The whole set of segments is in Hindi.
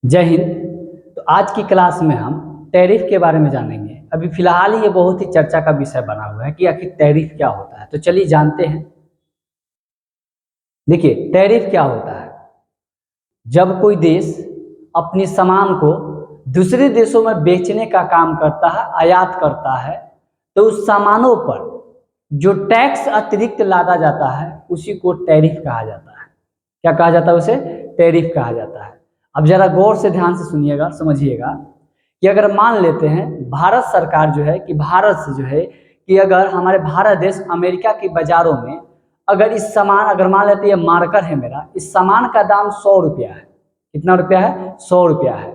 जय हिंद। तो आज की क्लास में हम टैरिफ के बारे में जानेंगे। अभी फिलहाल ये बहुत ही चर्चा का विषय बना हुआ है कि आखिर टैरिफ क्या होता है। तो चलिए जानते हैं। देखिए, टैरिफ क्या होता है। जब कोई देश अपनी सामान को दूसरे देशों में बेचने का काम करता है, आयात करता है, तो उस सामानों पर जो टैक्स अतिरिक्त लादा जाता है उसी को टैरिफ कहा जाता है। क्या कहा जाता है? उसे टैरिफ कहा जाता है। अब जरा गौर से ध्यान से सुनिएगा, समझिएगा कि अगर मान लेते हैं भारत सरकार जो है कि भारत से जो है कि अगर हमारे भारत देश अमेरिका के बाजारों में अगर इस सामान, अगर मान लेते हैं ये मार्कर है मेरा, इस सामान का दाम 100 रुपया है। कितना रुपया है? 100 रुपया है।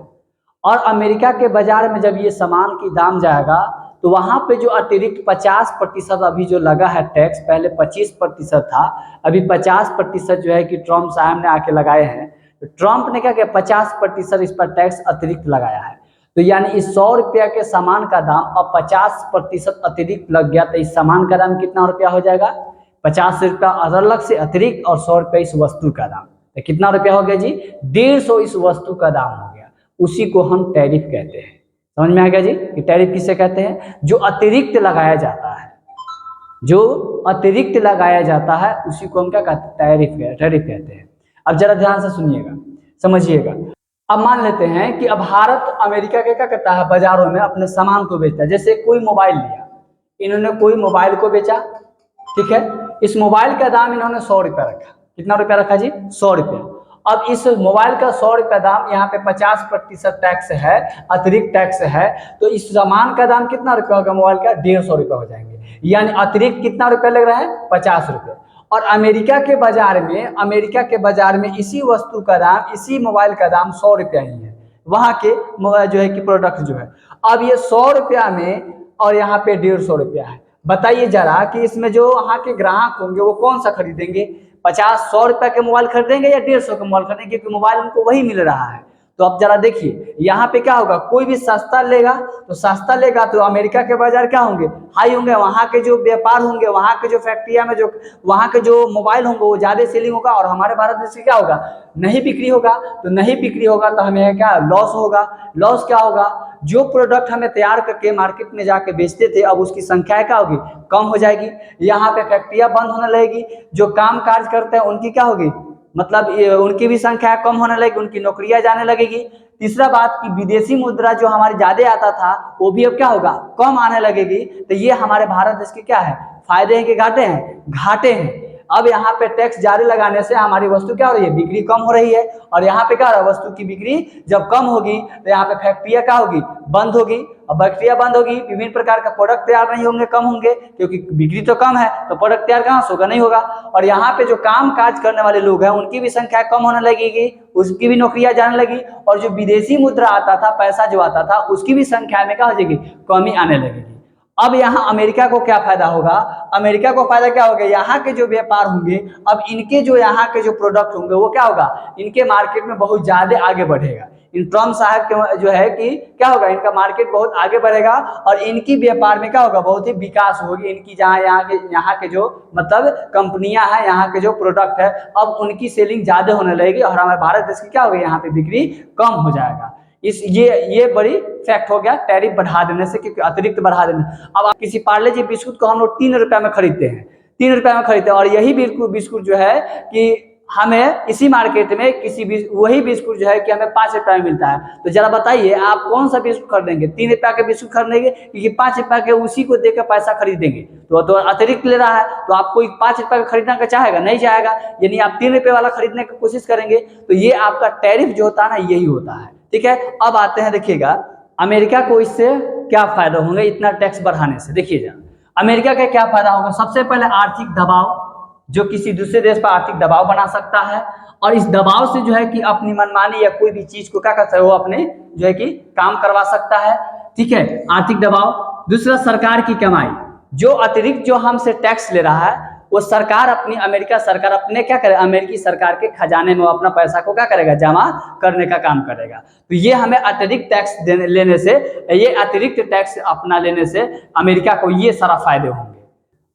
और अमेरिका के बाजार में जब ये सामान की दाम जाएगा तो वहाँ पे जो अतिरिक्त 50% अभी जो लगा है टैक्स, पहले 25% था, अभी 50% जो है कि ट्रम्प साहब ने आके लगाए हैं। तो ट्रम्प ने क्या किया? 50% इस पर टैक्स अतिरिक्त लगाया है। तो यानी इस 100 रुपया के सामान का दाम अब 50% अतिरिक्त लग गया। तो इस सामान का दाम कितना रुपया हो जाएगा? 50 रुपया अलग से अतिरिक्त और 100 रुपया इस वस्तु का दाम। तो कितना रुपया हो गया जी? 150 इस वस्तु का दाम हो गया। उसी को हम टैरिफ कहते हैं। समझ में आ गया जी कि टैरिफ किसे कहते हैं? जो अतिरिक्त लगाया जाता है, जो अतिरिक्त लगाया जाता है उसी को हम क्या कहते हैं? टैरिफ कहते हैं। अब जरा ध्यान से सुनिएगा, समझिएगा। अब मान लेते हैं कि अब भारत अमेरिका के क्या करता है, बाजारों में अपने सामान को बेचता है। जैसे कोई मोबाइल लिया, इन्होंने कोई मोबाइल को बेचा, ठीक है। इस मोबाइल का दाम इन्होंने 100 रुपया रखा। कितना रुपया रखा जी? 100 रुपया। अब इस मोबाइल का 100 रुपया दाम, यहाँ पे 50% टैक्स है, अतिरिक्त टैक्स है। तो इस सामान का दाम कितना रुपया होगा? मोबाइल का 150 रुपया हो जाएंगे। यानी अतिरिक्त कितना रुपया लग रहा है? 50 रुपया। और अमेरिका के बाजार में इसी वस्तु का दाम, इसी मोबाइल का दाम 100 रुपया ही है, वहाँ के जो है कि प्रोडक्ट जो है। अब ये 100 रुपया में और यहाँ पे 150 रुपया है। बताइए जरा कि इसमें जो वहाँ के ग्राहक होंगे वो कौन सा खरीदेंगे? 50-100 रुपया के मोबाइल खरीदेंगे या 150 का मोबाइल खरीदेंगे? क्योंकि मोबाइल उनको वही मिल रहा है। तो अब जरा देखिए यहाँ पे क्या होगा, कोई भी सस्ता लेगा तो अमेरिका के बाजार क्या होंगे? हाई होंगे। वहाँ के जो व्यापार होंगे, वहाँ के जो फैक्ट्रिया में जो वहाँ के जो मोबाइल होंगे वो ज्यादा सेलिंग होगा। और हमारे भारत देश में क्या होगा? नहीं बिक्री होगा। तो नहीं बिक्री होगा तो हमें क्या लॉस होगा। लॉस क्या होगा? जो प्रोडक्ट हमें तैयार करके मार्केट में जाके बेचते थे, अब उसकी संख्या क्या होगी? कम हो जाएगी। यहाँ पे फैक्ट्रियां बंद होने लगेगी। जो काम काज करते हैं उनकी क्या होगी? मतलब उनकी भी संख्या कम होने लगेगी, उनकी नौकरियां जाने लगेगी। तीसरा बात कि विदेशी मुद्रा जो हमारे ज्यादा आता था वो भी अब क्या होगा? कम आने लगेगी। तो ये हमारे भारत देश के क्या है? फायदे हैं कि घाटे हैं? घाटे हैं। अब यहाँ पे टैक्स जारी लगाने से हमारी वस्तु क्या हो रही है? बिक्री कम हो रही है। और यहाँ पे क्या हो रहा है? वस्तु की बिक्री जब कम होगी तो यहाँ पे फैक्ट्रियां क्या होगी? बंद होगी। और फैक्ट्रियां बंद होगी, विभिन्न प्रकार का प्रोडक्ट तैयार नहीं होंगे, कम होंगे, क्योंकि बिक्री तो कम है तो प्रोडक्ट तैयार कहाँ से होगा? नहीं होगा। और यहाँ पे जो काम काज करने वाले लोग हैं उनकी भी संख्या कम होने लगेगी, उसकी भी नौकरियां जाने लगी। और जो विदेशी मुद्रा आता था, पैसा जो आता था, उसकी भी संख्या में क्या हो जाएगी? कमी आने लगेगी। अब यहाँ अमेरिका को क्या फायदा होगा? अमेरिका को फायदा क्या होगा? यहाँ के जो व्यापार होंगे, अब इनके जो यहाँ के जो प्रोडक्ट होंगे वो क्या होगा? इनके मार्केट में बहुत ज्यादा आगे बढ़ेगा। इन ट्रम्प साहब के जो है कि क्या होगा? इनका मार्केट बहुत आगे बढ़ेगा और इनकी व्यापार में क्या होगा? बहुत ही विकास होगी। इनकी जहाँ यहाँ के जो मतलब कंपनियां हैं, यहाँ के जो प्रोडक्ट है, अब उनकी सेलिंग ज्यादा होने लगेगी और हमारे भारत देश की क्या होगी? यहाँ पे बिक्री कम हो जाएगा। ये बड़ी फैक्ट हो गया टैरिफ बढ़ा देने से, क्योंकि अतिरिक्त बढ़ा देने। अब आप किसी पार्ले जी बिस्कुट को हम लोग 3 रुपया में खरीदते हैं, 3 रुपया में खरीदते हैं। और यही बिस्कुट जो है कि हमें इसी मार्केट में वही बिस्कुट जो है कि हमें 5 रुपया में मिलता है। तो जरा बताइए आप कौन सा बिस्कुट खरीदेंगे? 3 रुपया के बिस्कुट खरीदेंगे क्योंकि 5 रुपया के उसी को देकर पैसा खरीदेंगे? तो अतिरिक्त ले रहा है। तो आप कोई 5 रुपया का खरीदना का चाहेगा? नहीं चाहेगा। यानी आप 3 रुपये वाला खरीदने की कोशिश करेंगे। तो ये आपका टैरिफ जो होता है ना, यही होता है। ठीक है। अब आते हैं, देखिएगा अमेरिका को इससे क्या फायदा होंगे इतना टैक्स बढ़ाने से। देखिए अमेरिका का क्या फायदा होगा? सबसे पहले आर्थिक दबाव, जो किसी दूसरे देश पर आर्थिक दबाव बना सकता है। और इस दबाव से जो है कि अपनी मनमानी या कोई भी चीज को क्या कर सकता है? वो अपने जो है कि काम करवा सकता है। ठीक है, आर्थिक दबाव। दूसरा, सरकार की कमाई। जो अतिरिक्त जो हमसे टैक्स ले रहा है वो सरकार अमेरिका सरकार अपने क्या करे? अमेरिकी सरकार के खजाने में अपना पैसा को क्या करेगा? जमा करने का काम करेगा। तो ये हमें अतिरिक्त टैक्स लेने से, ये अतिरिक्त टैक्स अपना लेने से अमेरिका को ये सारा फायदे होंगे।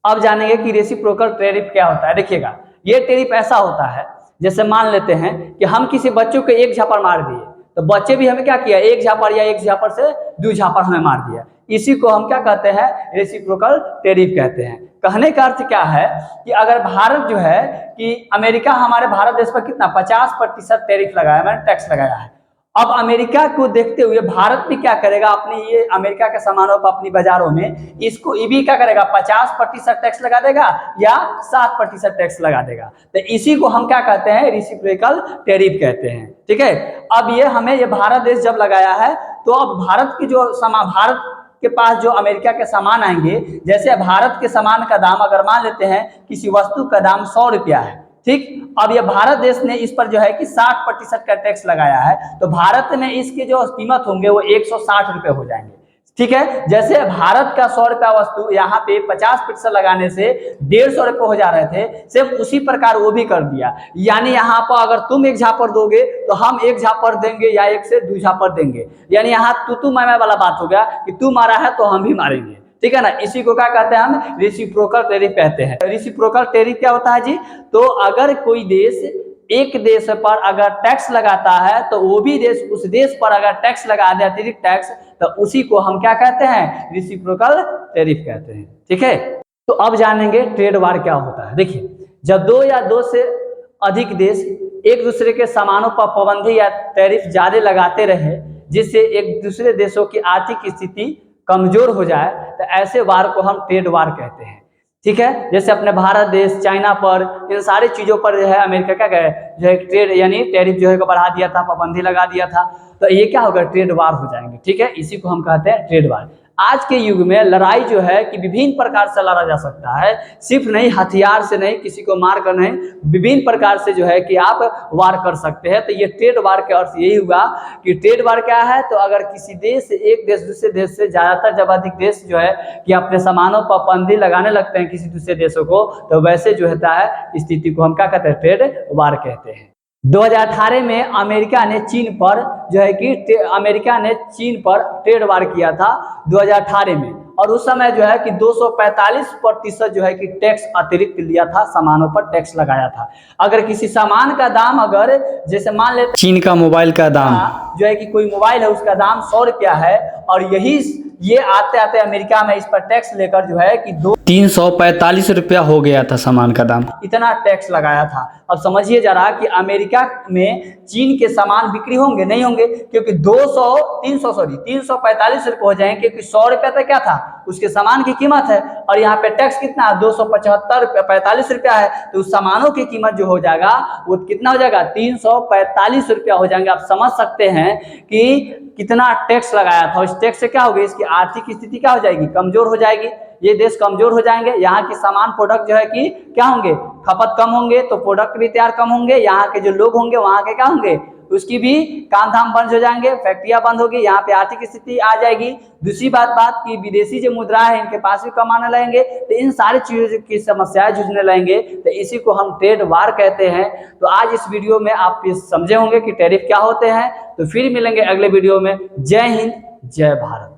अब जानेंगे कि रेसिप्रोकल टैरिफ क्या होता है। देखिएगा, ये टैरिफ ऐसा होता है, जैसे मान लेते हैं कि हम किसी बच्चों को एक झपड़ मार दिए तो बच्चे भी हमें क्या किया, एक झापड़ या एक झापड़ से दो झापड़ हमें मार दिया। इसी को हम क्या कहते हैं, रेसिप्रोकल टैरिफ कहते हैं। कहने का अर्थ क्या है कि अगर भारत जो है कि अमेरिका हमारे भारत देश पर कितना 50% टैरिफ लगाया, मैंने टैक्स लगाया है। अब अमेरिका को देखते हुए भारत भी क्या करेगा, अपने ये अमेरिका के सामानों पर अपनी बाजारों में इसको ये भी क्या करेगा, 50% टैक्स लगा देगा या 7% टैक्स लगा देगा। तो इसी को हम क्या कहते हैं, रेसिप्रोकल टैरिफ कहते हैं। ठीक है, अब ये हमें ये भारत देश जब लगाया है तो अब भारत की जो भारत के पास जो अमेरिका के सामान आएंगे, जैसे भारत के सामान का दाम अगर मान लेते हैं किसी वस्तु का दाम 100 रुपया है, ठीक, अब ये भारत देश ने इस पर जो है कि 60% का टैक्स लगाया है, तो भारत में इसके जो कीमत होंगे वो 160 रुपए हो जाएंगे। ठीक है, जैसे भारत का 100 रुपया वस्तु यहाँ पे 50% लगाने से 150 रुपये हो जा रहे थे, सिर्फ उसी प्रकार वो भी कर दिया। यानी यहाँ पर अगर तुम एक झापड़ दोगे तो हम एक झापड़ देंगे या एक से दो झापड़ देंगे, यानी यहाँ तू मैं वाला बात हो गया कि तू मारा है तो हम भी मारेंगे। ठीक है ना, इसी को क्या कहते हैं, हम रेसिप्रोकल टैरिफ कहते हैं। रेसिप्रोकल टैरिफ क्या होता है जी, तो अगर कोई देश एक देश पर अगर टैक्स लगाता है तो वो भी देश उस देश पर अगर टैक्स लगा दे, अतिरिक्त टैक्स, तो उसी को हम क्या कहते हैं, रेसिप्रोकल टैरिफ कहते हैं। ठीक है, तो अब जानेंगे ट्रेड वार क्या होता है। देखिए, जब दो या दो से अधिक देश एक दूसरे के सामानों पर पाबंदी या टैरिफ ज्यादा लगाते रहे जिससे एक दूसरे देशों की आर्थिक स्थिति कमजोर हो जाए, तो ऐसे वार को हम ट्रेड वार कहते हैं। ठीक है, जैसे अपने भारत देश, चाइना पर, इन सारी चीजों पर जो है अमेरिका क्या कहे जो है ट्रेड यानी टैरिफ जो है को बढ़ा दिया था, पाबंदी लगा दिया था, तो ये क्या होगा, ट्रेड वार हो जाएंगे। ठीक है, इसी को हम कहते हैं ट्रेड वार। आज के युग में लड़ाई जो है कि विभिन्न प्रकार से लड़ा जा सकता है, सिर्फ नहीं हथियार से नहीं, किसी को मार कर नहीं, विभिन्न प्रकार से जो है कि आप वार कर सकते हैं। तो ये ट्रेड वार का अर्थ यही हुआ कि ट्रेड वार क्या है, तो अगर किसी देश से एक देश दूसरे देश से ज्यादातर जब अधिक देश जो है कि अपने सामानों पर पाबंदी लगाने लगते हैं किसी दूसरे देशों को, तो वैसे जो होता है स्थिति को हम क्या कहते हैं, ट्रेड वार कहते हैं। 2018 में अमेरिका ने चीन पर जो है कि अमेरिका ने चीन पर ट्रेड वार किया था 2018 में, और उस समय जो है कि 245% जो है कि टैक्स अतिरिक्त लिया था, सामानों पर टैक्स लगाया था। अगर किसी सामान का दाम अगर जैसे मान लेते चीन का मोबाइल का दाम जो है कि कोई मोबाइल है उसका दाम 100 रुपया है, और ये आते आते अमेरिका में इस पर टैक्स लेकर जो है कि 345 रुपया हो गया था सामान का दाम, इतना टैक्स लगाया था। अब समझिए जरा कि अमेरिका में चीन के सामान बिक्री होंगे नहीं होंगे, क्योंकि 345 रुपये हो जाएंगे, क्योंकि 100 रुपया तक क्या था उसके सामान की कीमत है, और यहाँ पे टैक्स कितना 245 रुपया है, तो उस सामानों की कीमत जो हो जाएगा वो कितना हो जाएगा, 345 रुपया हो जाएंगे। आप समझ सकते हैं कि कितना टैक्स लगाया था। उस टैक्स से क्या होगी, इसकी आर्थिक स्थिति क्या हो जाएगी, कमजोर हो जाएगी, ये देश कमजोर हो जाएंगे। यहाँ के सामान प्रोडक्ट जो है कि क्या होंगे, खपत कम होंगे, तो प्रोडक्ट भी तैयार कम होंगे, यहाँ के जो लोग होंगे वहाँ के क्या होंगे, उसकी भी काम धाम बंद हो जाएंगे, फैक्ट्रियां बंद होगी, यहाँ पे आर्थिक स्थिति आ जाएगी। दूसरी बात की विदेशी जो मुद्रा है इनके पास भी कमाने लगेंगे, तो इन सारी चीजों की समस्याएं जूझने लगेंगे, तो इसी को हम ट्रेड वार कहते हैं। तो आज इस वीडियो में आप समझे होंगे कि टैरिफ क्या होते हैं। तो फिर मिलेंगे अगले वीडियो में। जय हिंद, जय भारत।